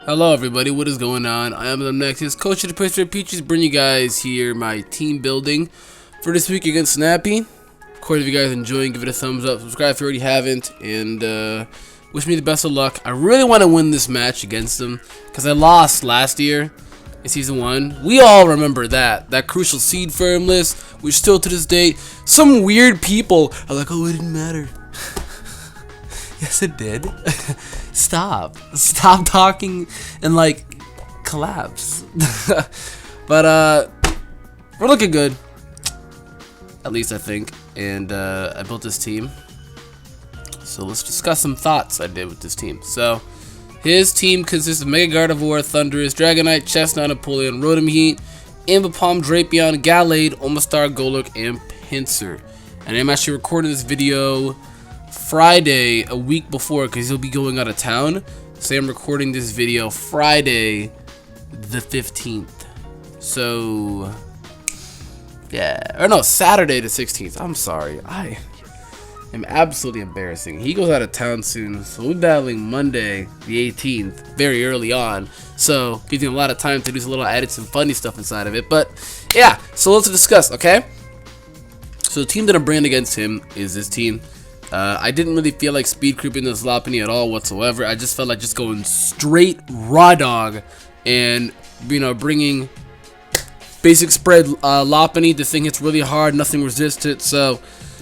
Hello everybody, what is going on? I am Numbnexus, coach of the Pittsburgh Peaches, bring you guys here my team building for this week against Snappy. Of course, if you guys enjoying, give it a thumbs up, subscribe if you already haven't, and wish me the best of luck. I really want to win this match against them, because I lost last year in Season 1. We all remember that crucial seed firm list, which still to this day, some weird people are like, oh, it didn't matter. Yes, it did. Stop talking and like collapse. But we're looking good, at least I think. And I built this team, so let's discuss some thoughts I did with this team. So his team consists of Mega Gardevoir, Thundurus, Dragonite, Chestnut, Napoleon, Rotom Heat, Ambipom, Drapion, Gallade, Omastar, Golurk, and Pinsir. And I'm actually recording this video Friday, a week before, because he'll be going out of town. So I'm recording this video Friday the 15th. So yeah, or no, Saturday the 16th. I'm sorry, I am absolutely embarrassing. He goes out of town soon, so we're battling Monday the 18th very early on, so gives you a lot of time to do some little edits and funny stuff inside of it. But yeah, so let's discuss. Okay, so the team that I'm bringing against him is this team. I didn't really feel like speed creeping this Lopunny at all whatsoever. I just felt like just going straight raw dog and, you know, bringing basic spread Lopunny. This thing hits really hard, nothing resists it, so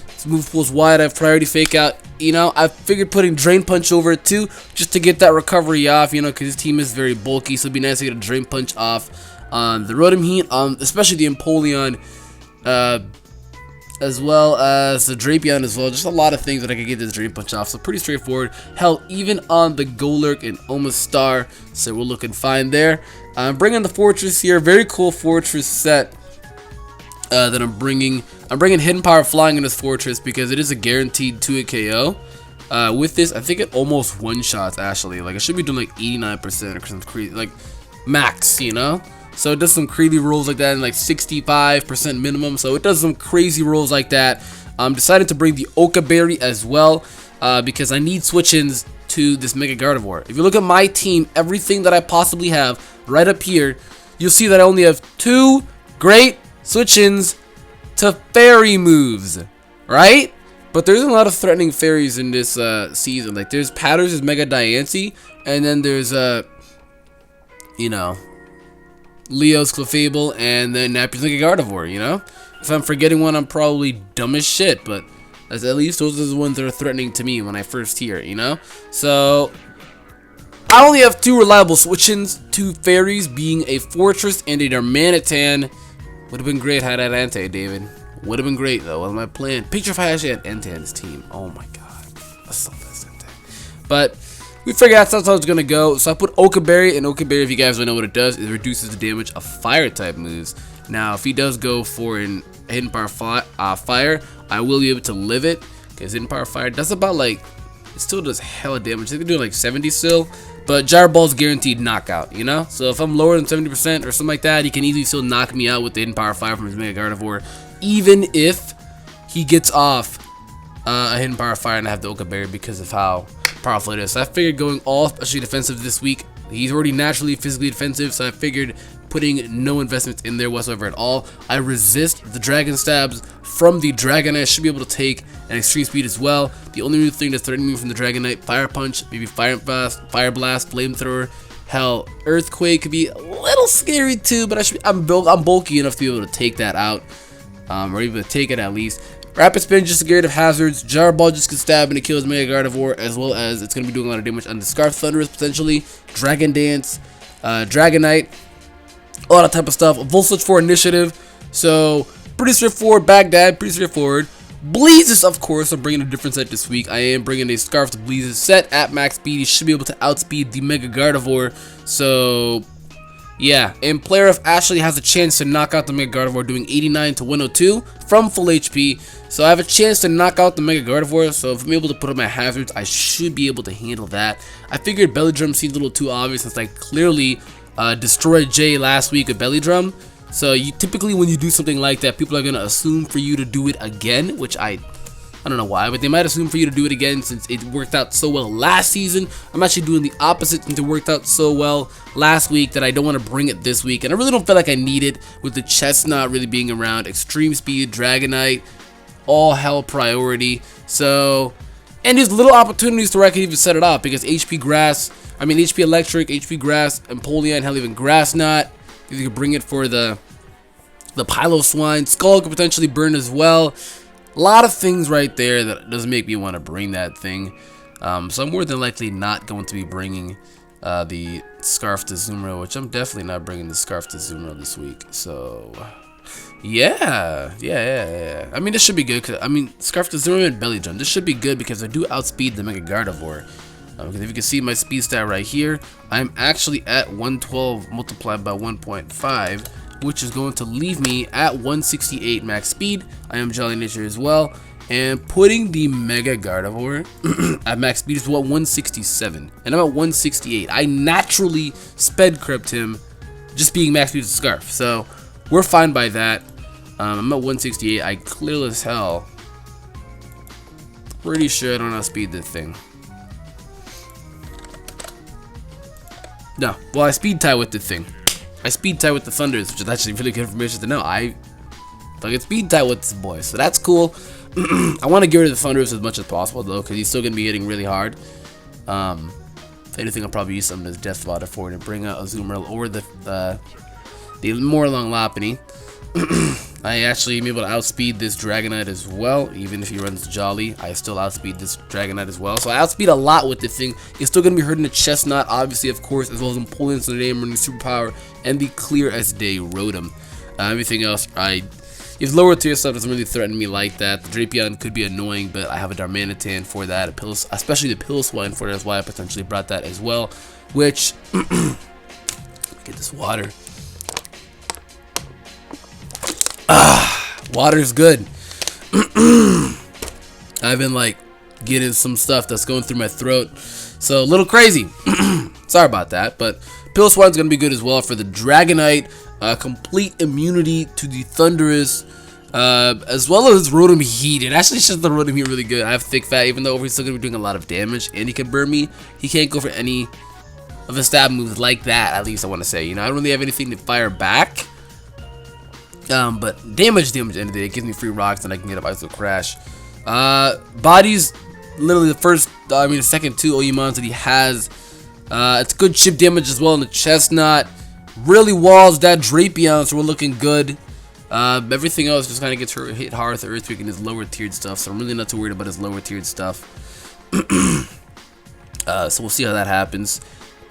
its move pool's wide. I have priority fake out. You know, I figured putting Drain Punch over it too, just to get that recovery off, you know, because his team is very bulky, so it'd be nice to get a Drain Punch off on the Rotom Heat, especially the Empoleon, as well as the Drapion as well. Just a lot of things that I could get this Drain Punch off, so pretty straightforward. Hell, even on the Golurk and Omastar, so we're looking fine there. I'm bringing the Fortress here, very cool Fortress set that I'm bringing. I'm bringing Hidden Power Flying in this Fortress because it is a guaranteed 2-hit KO. With this, I think it almost one-shots actually. Like, it should be doing like 89% or some crazy, like max, you know? So it does some crazy rolls like that, and like 65% minimum. So it does some crazy rolls like that. I'm decided to bring the Oka Berry as well because I need switch-ins to this Mega Gardevoir. If you look at my team, everything that I possibly have right up here, you'll see that I only have 2 great switch-ins to fairy moves, right? But there's a lot of threatening fairies in this season. Like, there's Patters, there's Mega Diancie, and then there's you know, Leo's Clefable, and then Nappy's Mega Gardevoir, you know? If I'm forgetting one, I'm probably dumb as shit, but at least those are the ones that are threatening to me when I first hear it, you know? So I only have 2 reliable switch-ins, 2 fairies, being a Fortress and a Darmanitan. Would have been great had I had Entei, David. Would have been great, though, was my plan. Picture if I actually had Entei on this team. Oh my god. That's so best Entei. But we figured out that's how it's gonna go. So I put Oka Berry, and Oka Berry, if you guys don't know what it does, it reduces the damage of fire type moves. Now, if he does go for an Hidden Power Fire, I will be able to live it, because Hidden Power Fire does about like, it still does hella damage. They can do like 70 still, but Gyro Ball's guaranteed knockout, you know? So if I'm lower than 70% or something like that, he can easily still knock me out with the Hidden Power Fire from his Mega Gardevoir, even if he gets off a Hidden Power Fire and I have the Oka Berry because of how powerful it is. So I figured going all especially defensive this week. He's already naturally physically defensive, so I figured putting no investments in there whatsoever at all. I resist the Dragon Stabs from the Dragonite. I should be able to take an Extreme Speed as well. The only new thing that's threatening me from the Dragonite, Fire Punch, maybe Fire Blast, Flamethrower. Hell, Earthquake could be a little scary too, but I'm bulky enough to be able to take that out, or able to take it at least. Rapid Spin, just to get rid of hazards. Gyro Ball just can stab and it kills Mega Gardevoir, as well as it's going to be doing a lot of damage on the Scarf Thundurus potentially. Dragon Dance, Dragonite, a lot of type of stuff. A Volt Switch for initiative, so pretty straightforward. Baghdad, pretty straightforward. Bleezes, of course, I'm bringing a different set this week. I am bringing a Scarf to Bleezes set at max speed. He should be able to outspeed the Mega Gardevoir, so yeah. And Player F actually has a chance to knock out the Mega Gardevoir, doing 89 to 102 from full HP. So I have a chance to knock out the Mega Gardevoir, so if I'm able to put up my hazards, I should be able to handle that. I figured Belly Drum seems a little too obvious since I clearly destroyed Jay last week with Belly Drum. So you typically, when you do something like that, people are going to assume for you to do it again, which I I don't know why, but they might assume for you to do it again since it worked out so well last season. I'm actually doing the opposite since it worked out so well last week that I don't want to bring it this week. And I really don't feel like I need it with the chestnut really being around. Extreme speed, Dragonite, all hell priority. So, and there's little opportunities to where I can even set it up because HP Electric, HP Grass, Empoleon, hell even Grass Knot. You could bring it for the Piloswine. Skull could potentially burn as well. A lot of things right there that doesn't make me want to bring that thing. So I'm more than likely not going to be bringing the Scarf to Zumro, which I'm definitely not bringing the Scarf to Zumro this week. So yeah. I mean, this should be good. Cause, I mean, Scarf to Zumro and Belly Drum. This should be good because I do outspeed the Mega Gardevoir. Because if you can see my speed stat right here, I'm actually at 112 multiplied by 1.5. which is going to leave me at 168 max speed. I am Jolly Nature as well, and putting the Mega Gardevoir at max speed is what, 167, and I'm at 168. I naturally sped crept him just being max speed with Scarf, so we're fine by that. I'm at 168. I clear as hell. Pretty sure I don't outspeed this thing. No, well, I speed tie with the thing. I speed tie with the Thunders, which is actually really good information to know. I fucking speed tie with this boy, so that's cool. I want to get rid of the Thunders as much as possible though, because he's still gonna be hitting really hard. If anything, I'll probably use some of his Death Fodder for it and bring out a Azumarill or the more long Lopunny. I actually am able to outspeed this Dragonite as well. Even if he runs Jolly, I still outspeed this Dragonite as well. So I outspeed a lot with this thing. It's still going to be hurting the Chestnut, obviously, of course, as well as Empoleon, so today I'm running Superpower, and the Clear as Day Rotom. Everything else, if lower tier stuff doesn't really threaten me like that. The Drapion could be annoying, but I have a Darmanitan for that, especially the Piloswine for that. That's why I potentially brought that as well. Which, get this water. Water's good. I've been like getting some stuff that's going through my throat, so a little crazy. Sorry about that, but Piloswine's gonna be good as well for the Dragonite. Complete immunity to the Thunderous, as well as Rotom Heat. It actually shows the Rotom Heat really good. I have Thick Fat, even though he's still gonna be doing a lot of damage, and he can burn me. He can't go for any of the stab moves like that. At least I want to say, you know, I don't really have anything to fire back. But damage end of the day, it gives me free rocks and I can get up Iso Crash. Body's literally the second two Oyemons that he has. It's good chip damage as well in the Chestnut. Really walls that Drapion, so we're looking good. Everything else just kind of gets hit hard with the Earthquake and his lower tiered stuff, so I'm really not too worried about his lower tiered stuff. So we'll see how that happens.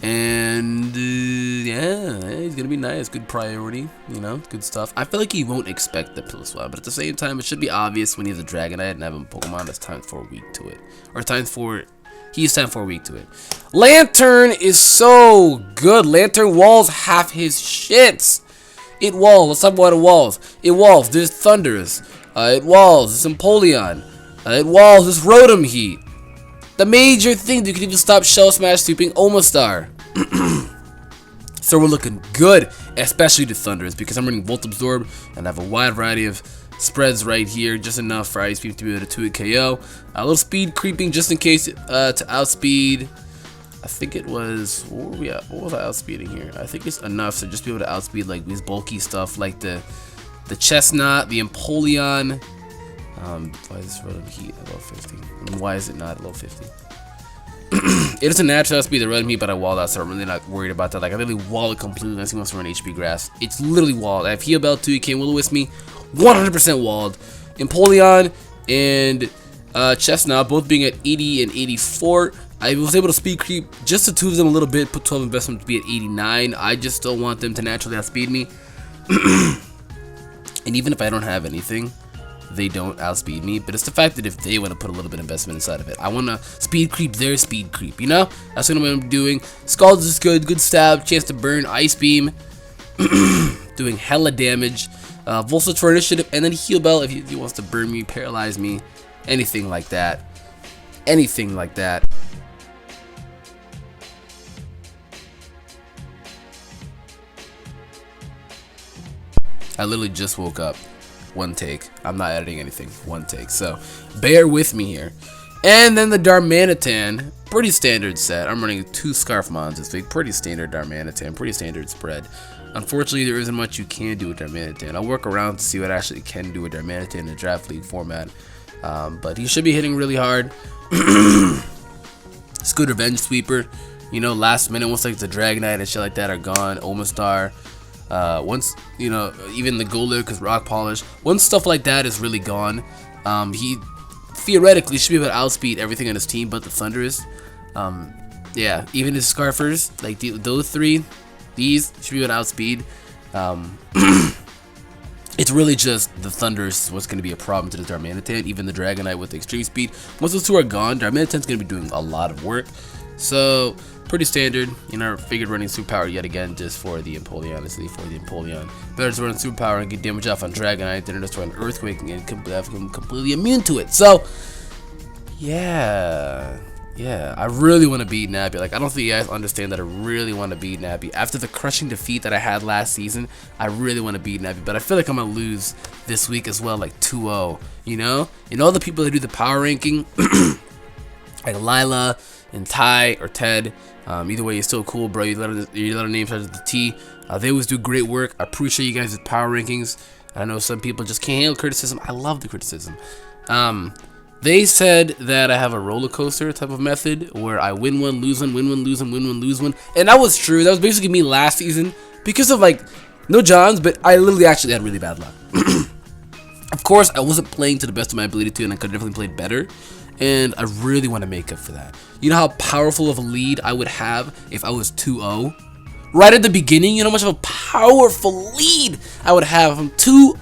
And yeah, he's gonna be nice. Good priority, you know, good stuff. I feel like he won't expect the Piloswine, but at the same time, it should be obvious when he has a Dragonite and have a Pokemon that's timed for a week to it, or he's timed for a week to it. Lantern is so good. Lantern walls half his shits. It walls. Let's talk about it walls. It walls. There's Thunderous. It walls. There's Empoleon. It walls. There's Rotom Heat. The major thing that you can even stop Shell Smash sweeping Omastar. So we're looking good, especially the Thunders, because I'm running Volt Absorb and I have a wide variety of spreads right here, just enough for Ice Beam to be able to 2-hit KO. A little speed creeping just in case to outspeed. I think it was, what were we at? What was I outspeeding here? I think it's enough to just be able to outspeed like these bulky stuff like the Chestnut, the Empoleon. Why is this Rotom Heat at level 50? And why is it not at level 50? It is a natural speed to Rotom Heat, but I walled out, so I'm really not worried about that. Like, I literally wall it completely unless he wants to run HP Grass. It's literally walled. I have Heal Bell too. He can't Will-O-Wisp me. 100% walled. Empoleon and Chestnut both being at 80 and 84. I was able to speed creep just the two of them a little bit, put 12 investment to be at 89. I just still want them to naturally outspeed me. And even if I don't have anything, they don't outspeed me, but it's the fact that if they want to put a little bit of investment inside of it, I want to speed creep their speed creep, you know? That's what I'm doing. Scald is good stab, chance to burn, Ice Beam, doing hella damage, Voltage for initiative, and then Heal Bell if he wants to burn me, paralyze me, anything like that. Anything like that. I literally just woke up. one take. I'm not editing anything. One take. So bear with me here. And then the Darmanitan, pretty standard set. I'm running 2 Scarf Mons this week. Pretty standard Darmanitan, pretty standard spread. Unfortunately, there isn't much you can do with Darmanitan. I'll work around to see what I actually can do with Darmanitan in the draft league format. But he should be hitting really hard. Good Revenge Sweeper. You know, last minute, once like the Dragonite and shit like that are gone. Omastar. Once, you know, even the Golem, because Rock Polish. Once stuff like that is really gone, he theoretically should be able to outspeed everything on his team but the Thunderous. Yeah, even his Scarfers, like those 3, these should be able to outspeed. It's really just the Thunderous is what's going to be a problem to the Darmanitan. Even the Dragonite with the extreme speed. Once those 2 are gone, Darmanitan's going to be doing a lot of work. So, pretty standard. You know, figured running Superpower yet again just for the Empoleon, honestly, for the Empoleon. Better to run Superpower and get damage off on Dragonite than just run Earthquake and have him completely immune to it. So, yeah, I really want to beat Nappy. Like, I don't think you guys understand that I really want to beat Nappy. After the crushing defeat that I had last season, I really want to beat Nappy. But I feel like I'm going to lose this week as well, like 2-0, you know? And all the people that do the power ranking, like Lila and Ty or Ted, either way, you're still cool, bro. You let our name start with the T. They always do great work. I appreciate you guys with power rankings. I know some people just can't handle criticism. I love the criticism. They said that I have a roller coaster type of method where I win one, lose one, win one, lose one, win one, lose one. And that was true. That was basically me last season because of, like, no Johns, but I literally actually had really bad luck. Of course, I wasn't playing to the best of my ability to, and I could have definitely played better. And I really want to make up for that. You know how powerful of a lead I would have if I was 2-0? Right at the beginning, you know how much of a powerful lead I would have from 2-0.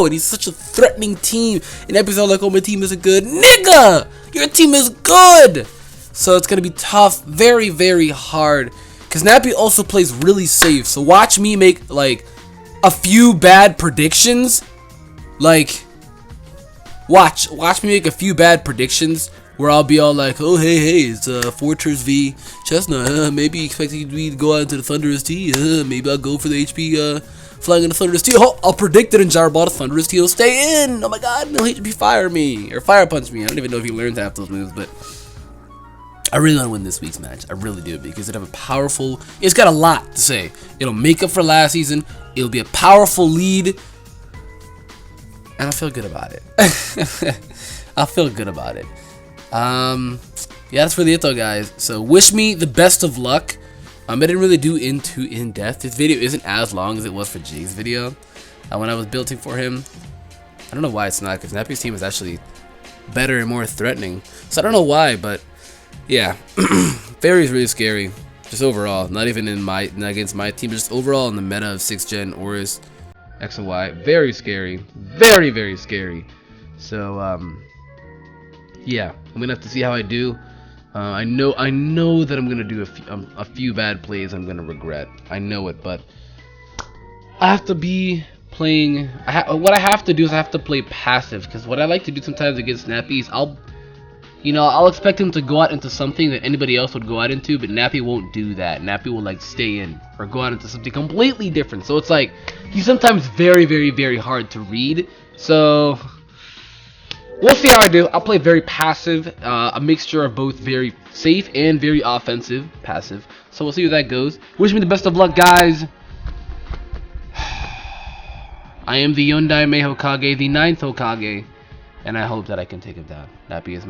And he's such a threatening team. In episode like, oh, my team isn't good. Nigga! Your team is good! So it's going to be tough. Very, very hard. Because Nappy also plays really safe. So watch me make, like, a few bad predictions. Like, watch me make a few bad predictions where I'll be all like, oh, hey, it's Fortress v Chestnut. Maybe expecting me to go out into the Thunderous T. Maybe I'll go for the HP flying in the Thunderous T. Oh, I'll predict it in Jarball. The Thunderous T will stay in. Oh my god, no HP fire me. Or fire punch me. I don't even know if he learned half those moves, but I really want to win this week's match. I really do, because it have a powerful, it's got a lot to say. It'll make up for last season. It'll be a powerful lead. And I feel good about it. I feel good about it. Yeah, that's really it though, guys. So wish me the best of luck. I didn't really do in depth. This video isn't as long as it was for Jay's video when I was building for him. I don't know why it's not, because Nappy's team is actually better and more threatening. So I don't know why, but yeah, Fairy is really scary. Just overall, not even not against my team, but just overall in the meta of 6th gen Oris X and Y, very scary, very, very scary. So yeah, I'm gonna have to see how I do. I know that I'm gonna do a few bad plays I'm gonna regret. I know it, but I have to be playing. What I have to do is I have to play passive, because what I like to do sometimes against Nappy is I'll expect him to go out into something that anybody else would go out into, but Nappy won't do that. Nappy will like stay in or go out into something completely different. So it's like he's sometimes very, very, very hard to read. So we'll see how I do. I'll play very passive, a mixture of both very safe and very offensive, passive. So we'll see how that goes. Wish me the best of luck, guys. I am the Yondai Mei Hokage, the 9th Hokage, and I hope that I can take him down. Nappy is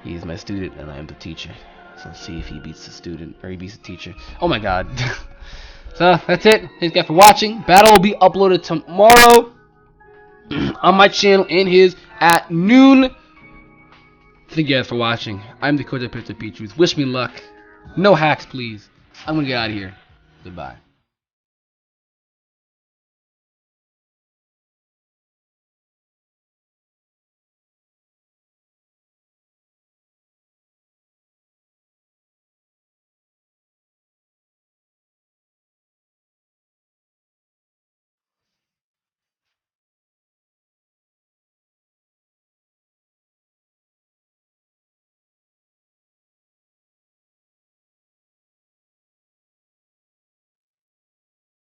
he is my student, and I am the teacher. So let's see if he beats the student, or he beats the teacher. Oh my god. So that's it. Thanks guys for watching. Battle will be uploaded tomorrow on my channel and his at noon. Thank you guys for watching. I'm the Coach of Picture Peaches. Wish me luck. No hacks, please. I'm gonna get out of here. Goodbye.